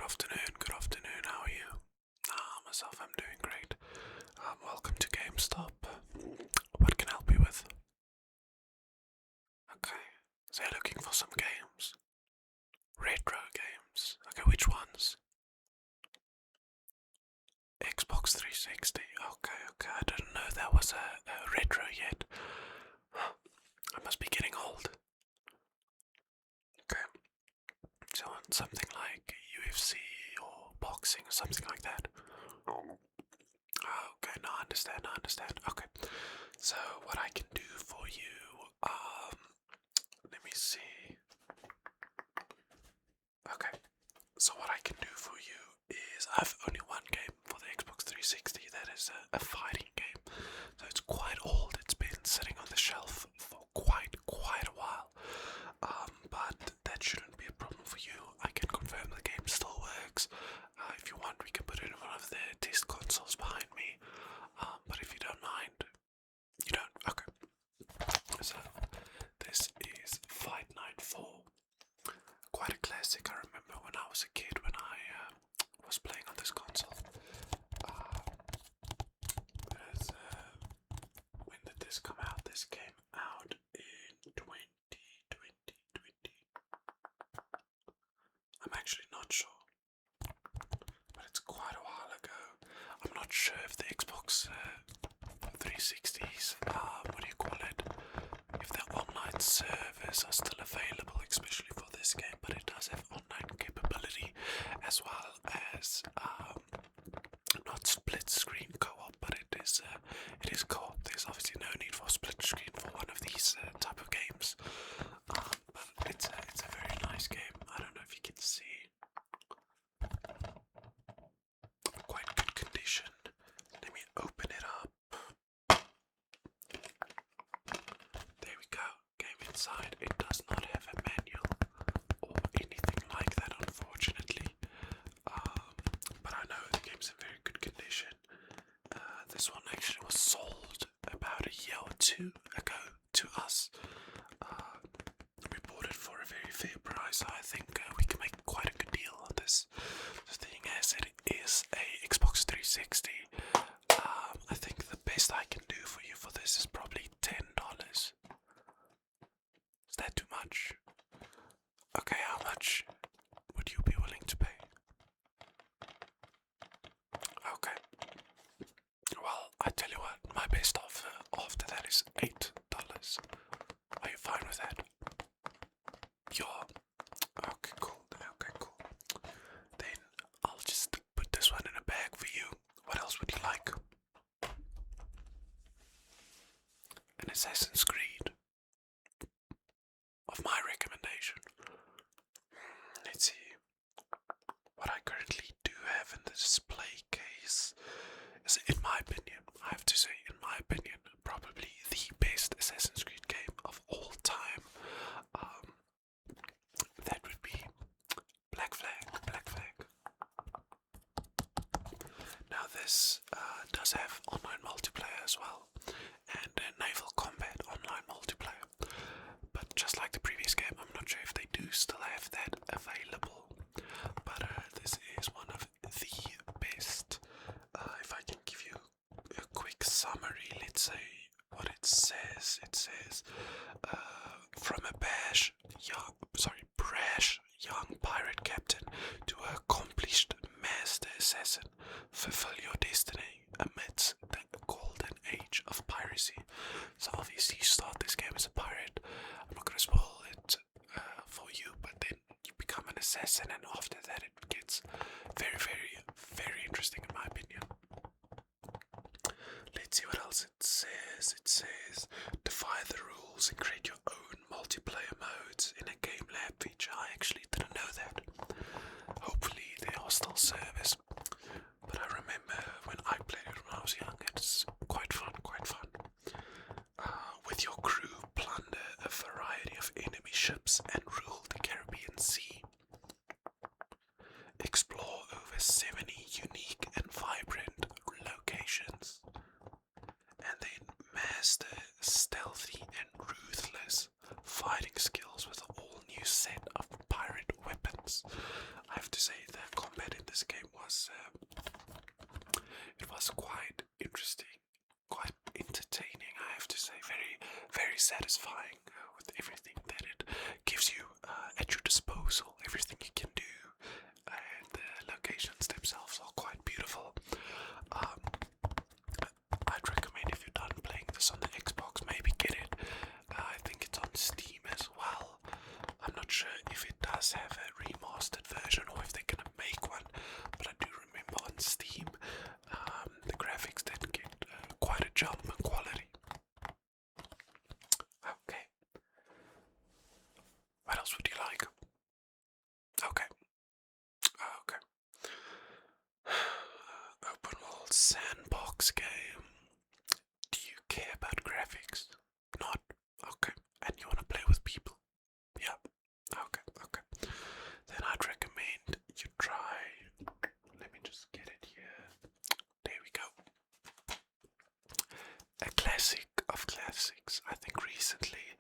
Good afternoon, how are you? Myself, I'm doing great. Welcome to GameStop. What can I help you with? Okay, so you're looking for some games? Retro games. Okay, which ones? Xbox 360. Okay, I didn't know there was a retro yet. I must be getting old. Okay, so on something like UFC or boxing or something like that. Okay, no, I understand. Okay, so what I can do for you, let me see. Okay, so what I can do for you is I've only one game for the Xbox 360 that is a fighting game. So it's quite old. It's been sitting on the shelf for quite a while. But that shouldn't be a problem for you. I can confirm the game still works. If you want, we can put it in one of the test consoles behind me. But if you don't mind, you don't. Okay. So this is Fight Night 4. Quite a classic. I remember when I was a kid when I was playing on this console. When did this come out? This came out in 2020. I'm actually not sure, but it's quite a while ago. I'm not sure if the Xbox 360s, what do you call it? If the online servers are still available, especially for this game, but it does have online capability as well as not split screen co-op, but it is co-op. There's obviously no need for split screen for one of these type of games, but it's a very nice game. I don't know if you can see, quite good condition. Let me open it up. There we go. Game inside. It does not have a manual or anything like that, unfortunately. But I know the game's in very good condition. This one actually was sold about a year or two ago to us. We bought it for a very fair price. I think we can make quite a good deal on this. The thing is, it is a Xbox 360. I think the best I can do for you for this is probably $10. Is that too much? Okay, how much would you be willing to pay? Okay. Well, I tell you what, my best offer after that is $8. Are you fine with that? You're okay, cool. Then I'll just put this one in a bag for you. What else would you like? An Assassin's Creed of my recommendation. Let's see. What I currently do have in the display case is, in my opinion, I have to say, in my opinion, probably the best Assassin's Creed game of all time. That would be Black Flag. Now this does have online multiplayer as well, and naval combat online multiplayer. But just like the previous game, I'm not sure if they do still have that available. But this is one of the best. If I can give you a quick summary, let's say what it says. It says, from a brash young pirate captain to an accomplished master assassin, fulfill your destiny amidst the golden age of piracy. So obviously you start this game as a pirate. I'm not going to spoil it for you, but then you become an assassin, and after that it gets very interesting in my opinion. Let's see what else it says. It says, defy the rules and create your own multiplayer modes in a game lab feature. I actually didn't know that. Hopefully they are still service. But I remember when I played it when I was young, it's quite fun. With your crew, plunder a variety of enemy ships and rule the Caribbean Sea. Explore over 70 unique and vibrant locations. And then master stealthy and ruthless fighting skills with a all new set of pirate weapons. I have to say the combat this game was it was quite interesting, quite entertaining. I have to say, very very satisfying with everything that it gives you at your disposal. Everything you can do, and the locations themselves are quite beautiful. I'd recommend if you're done playing this on the Xbox, maybe get it. I think it's on Steam as well. I'm not sure if it does have a remastered version or if they're gonna make one, but I do remember on Steam the graphics did get quite a jump in quality. Okay. What else would you like? Okay. Okay. Open world sandbox game. Do you care about graphics? Not? Okay. And you want to play with people? Yeah. Okay, okay. Then I'd recommend you try. Let me just get it here. There we go. A classic of classics. I think recently,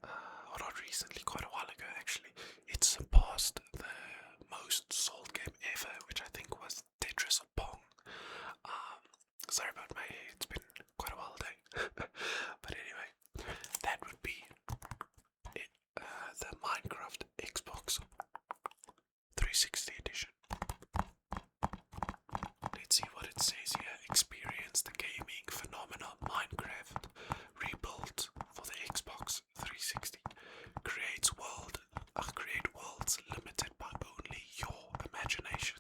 or not recently, quite a while ago actually, it surpassed the most sold game ever, which I think was Tetris or Pong. Sorry about my hair, it's been quite a while day. But anyway, that would be it, the Minecraft Xbox 360 edition. Let's see what it says here. Experience the gaming phenomenon Minecraft rebuilt for the Xbox 360. Create worlds limited by only your imagination.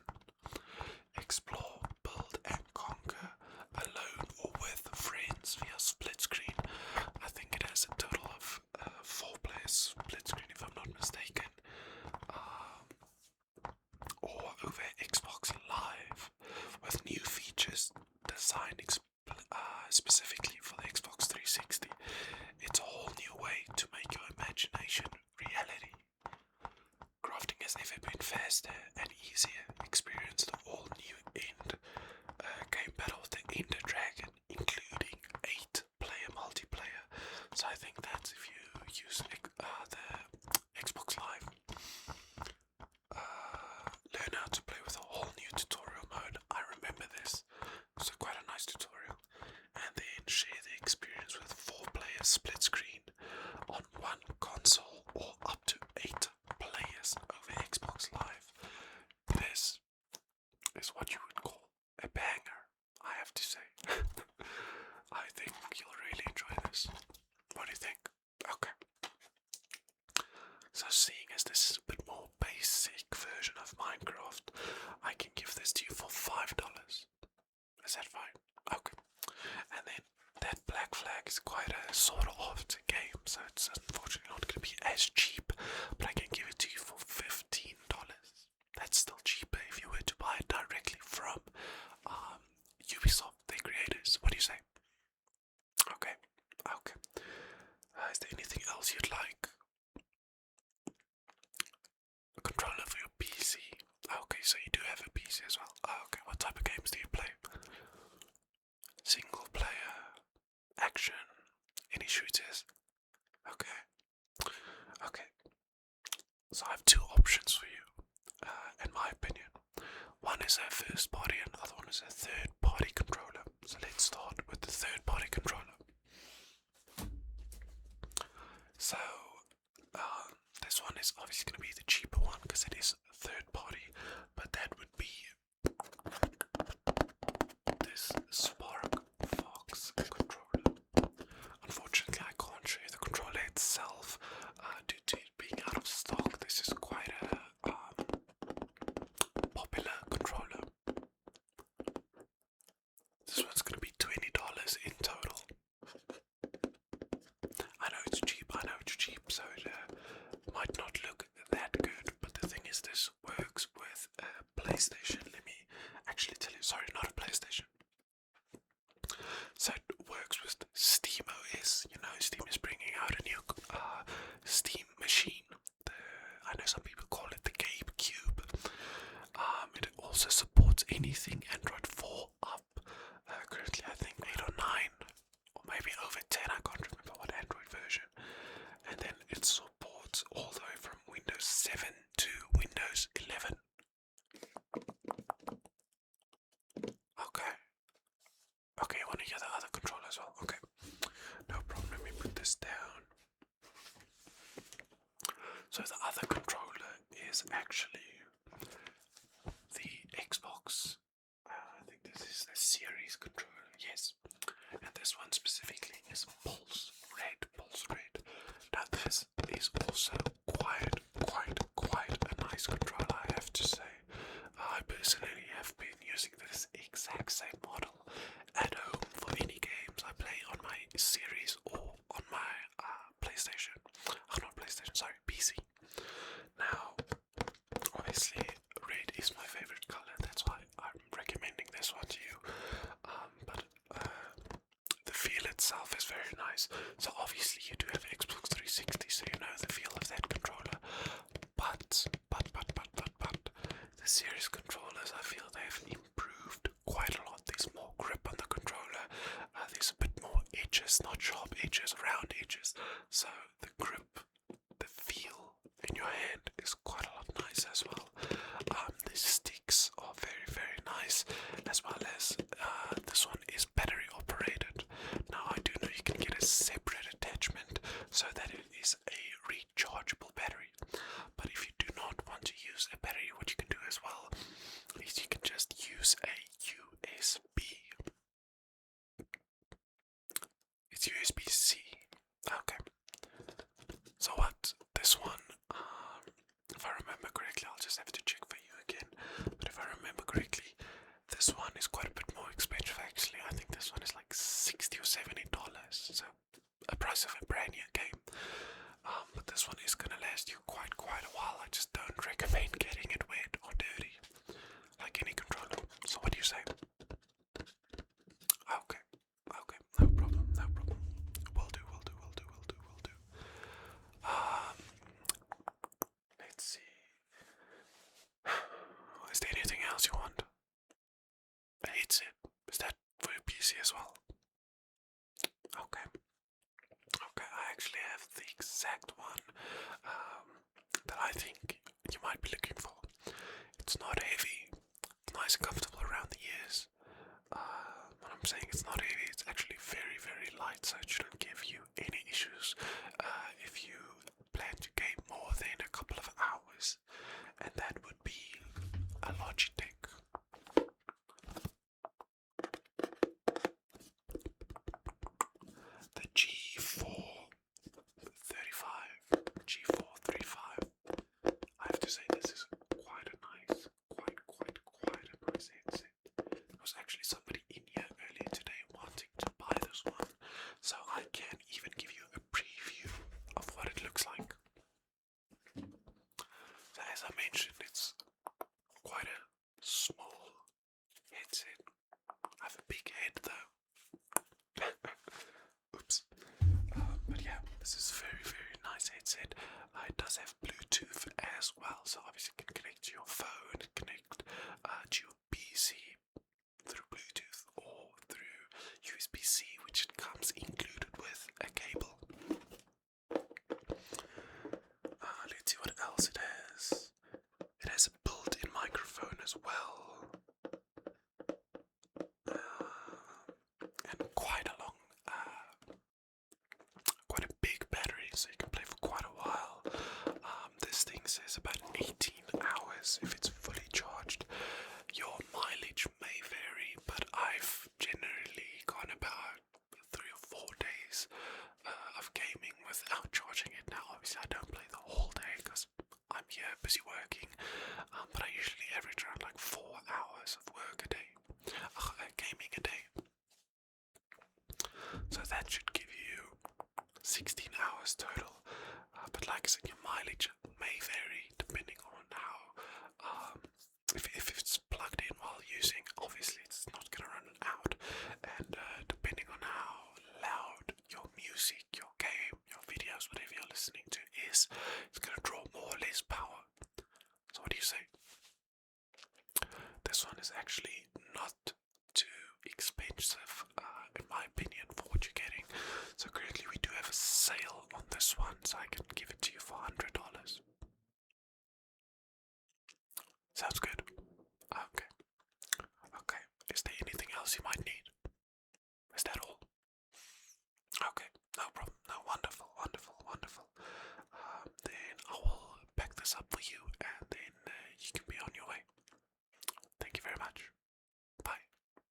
Explore, build and conquer alone or with friends via split screen. I think it has a total of 4 players split screen if I'm not mistaken. Or over Xbox Live with new features designed specifically for the Xbox 360. It's a whole new way to make your imagination reality. Crafting has never been faster and easier. Experience the all-new game battle with the Ender Dragon, including 8-player multiplayer. So I think that's if you use the Xbox Live. Learn how to play with a whole new tutorial mode. I remember this. It was quite a nice tutorial. And then share the experience with 4 players split screen on one console or up to 8 players over Xbox Live. This is what you would call a banger, I have to say. I think you'll really enjoy this. What do you think? Okay. So seeing as this is a bit more basic version of Minecraft, I can give this to you for $5. Is that fine? Okay. And then that black flag is quite a sort of game, so it's unfortunately not going to be as cheap, but I can give it to you for $15. That's still cheaper if you were to buy it directly from Ubisoft, the creators. What do you say? Okay. Okay. Is there anything else you'd like? A controller for your PC. Okay, so you do have a PC as well. Okay, what type of games do you play? Single player, action, any shooters? Okay. Okay. So I have 2 options for you, in my opinion. One is a first party and the other one is a third party controller. So let's start with the third party controller. So this one is obviously going to be the cheaper one because it is third party, but that would be this Spark Fox controller. Unfortunately, I can't show you the controller itself due to it being out of stock. This is quite a popular controller. This one's going to be $20 in total. I know it's cheap, so it might not look that good, but the thing is this works with a PlayStation. Let me actually tell you, sorry, not a PlayStation. So it works with SteamOS. You know, Steam is bringing out a new Steam machine. I know some people call it the GameCube. It also supports anything Android 4 up. Currently I think 8 or 9, or maybe over 10, I can't remember what Android version. And then it supports all the way from Windows 7 to Windows 11. actually the Xbox. I think this is the series controller. Yes, and this one specifically is Pulse Red. Pulse Red. Now this is also quite a nice controller, I have to say. I personally have been using this exact same model at home for any games I play on my series or on my PlayStation. Oh, not PlayStation, sorry, PC. Now, obviously, red is my favorite color. That's why I'm recommending this one to you. But the feel itself is very nice. So obviously, you do have Xbox 360, so you know the feel of that controller. But the series controllers, I feel they've improved quite a lot. There's more grip on the controller. There's a bit more edges, not sharp edges, round edges. So the grip, the feel in your hand is quite a lot nicer as well. The sticks are very nice, as well as this one is battery operated. Now I do know you can get a separate attachment so that it is a rechargeable battery. But if you do not want to use a battery, what you can do as well is you can just use a USB. It's USB-C. Okay. So what? This one, if I remember correctly, I'll just have to check for you again. But if I remember correctly, this one is quite a bit more expensive actually. I think this one is like $60 or $70. So a price of a brand new game. But this one is gonna last you quite a while. I just don't recommend getting it wet or dirty, like any controller. So what do you say? Okay, no problem. Will do. Let's see. Is there anything else you want? A headset. Is that for your PC as well? Okay, I actually have the exact one that I think you might be looking for. It's not heavy, nice and comfortable around the ears. When I'm saying it's not heavy, it's actually very light, so it shouldn't give you any issues if you plan to game more than a couple of hours, and that would be a Logitech. The G435. I have to say this is quite a nice headset. There was actually somebody in here earlier today wanting to buy this one, so I can even give you a preview of what it looks like. So as I mentioned, it's quite a small headset. I have a big head though. Oops. But yeah, this is a very nice headset. It does have Bluetooth as well, so obviously it can connect to your phone, connect to your PC through Bluetooth or through USB-C, which it comes included with a cable. Let's see what else it has. It has a built-in microphone as well. And quite a long, quite a big battery, so you can play for quite a while. This thing says about 18 hours if it's fully charged. Your mileage may vary, but I've generally gone about 3 or 4 days of gaming without charging it. Now, obviously, I don't play the whole day because I'm here busy working, but I usually average around like 4 hours of work a day, gaming a day. So that should give you 16 hours total. But like I said, your mileage may vary depending on how, if it's plugged in while using, obviously it's not going to run out. And depending on how loud your music, your game, your videos, whatever you're listening to is, it's going to draw more or less power. So what do you say? This one is actually not too expensive, in my opinion, for what you're getting. So currently we do have a sale on this one, so I can give it to you for $100. Sounds good.